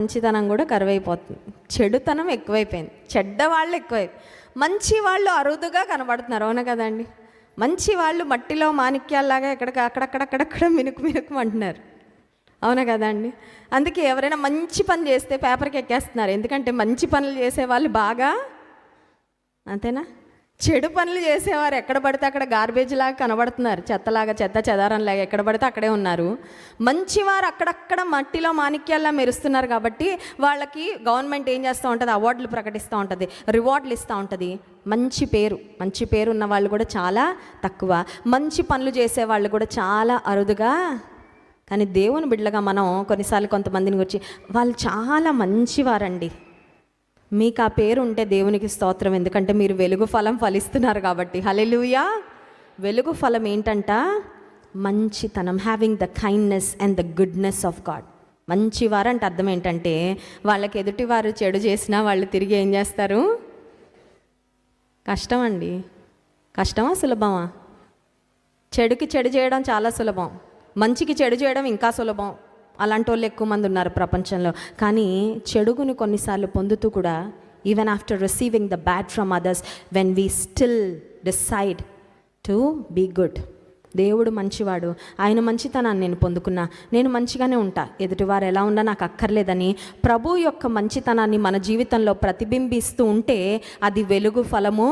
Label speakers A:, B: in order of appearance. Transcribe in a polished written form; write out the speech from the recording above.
A: మంచితనం కూడా కరువైపోతుంది, చెడుతనం ఎక్కువైపోయింది, చెడ్డవాళ్ళు ఎక్కువైపోయింది, మంచి వాళ్ళు అరుదుగా కనబడుతున్నారు. అవునా కదండి? మంచి వాళ్ళు మట్టిలో మాణిక్యాల్లాగా అక్కడక్కడ మినుకు అంటున్నారు. అవునా కదండి? అందుకే ఎవరైనా మంచి పని చేస్తే పేపర్కి ఎక్కేస్తున్నారు. ఎందుకంటే మంచి పనులు చేసేవాళ్ళు బాగా, అంతేనా? చెడు పనులు చేసేవారు ఎక్కడ పడితే అక్కడ గార్బేజ్ లాగా కనబడుతున్నారు, చెత్త చెదారంలాగా ఎక్కడ పడితే అక్కడే ఉన్నారు. మంచివారు అక్కడక్కడ మట్టిలో మాణిక్యాల్లా మెరుస్తున్నారు. కాబట్టి వాళ్ళకి గవర్నమెంట్ ఏం చేస్తూ ఉంటుంది? అవార్డులు ప్రకటిస్తూ ఉంటుంది, రివార్డులు ఇస్తూ ఉంటుంది. మంచి పేరు ఉన్న వాళ్ళు కూడా చాలా తక్కువ, మంచి పనులు చేసేవాళ్ళు కూడా చాలా అరుదుగా. కానీ దేవుని బిడ్డలుగా మనం కొన్నిసార్లు కొంతమందిని వచ్చి వాళ్ళు చాలా మంచివారండి, మీకు ఆ పేరు ఉంటే దేవునికి స్తోత్రం, ఎందుకంటే మీరు వెలుగు ఫలం ఫలిస్తున్నారు కాబట్టి. హల్లెలూయా. వెలుగు ఫలం ఏంటంట? మంచితనం, having the kindness and the goodness of God. మంచివారు అంటే అర్థం ఏంటంటే వాళ్ళకి ఎదుటివారు చెడు చేసినా వాళ్ళు తిరిగి ఏం చేస్తారు? కష్టం అండి. కష్టమా సులభమా? చెడుకి చెడు చేయడం చాలా సులభం, మంచికి చెడు చేయడం ఇంకా సులభం. అలాంటి వాళ్ళు ఎక్కువ మంది ఉన్నారు ప్రపంచంలో. కానీ చెడుగుని కొన్నిసార్లు పొందుతూ కూడా, even after receiving the bad from others, when we still decide to be good. దేవుడు మంచివాడు, ఆయన మంచితనాన్ని నేను పొందుకున్నా, నేను మంచిగానే ఉంటా, ఎదుటివారు ఎలా ఉన్నా నాకు అక్కర్లేదని ప్రభు యొక్క మంచితనాన్ని మన జీవితంలో ప్రతిబింబిస్తూ ఉంటే అది వెలుగు ఫలము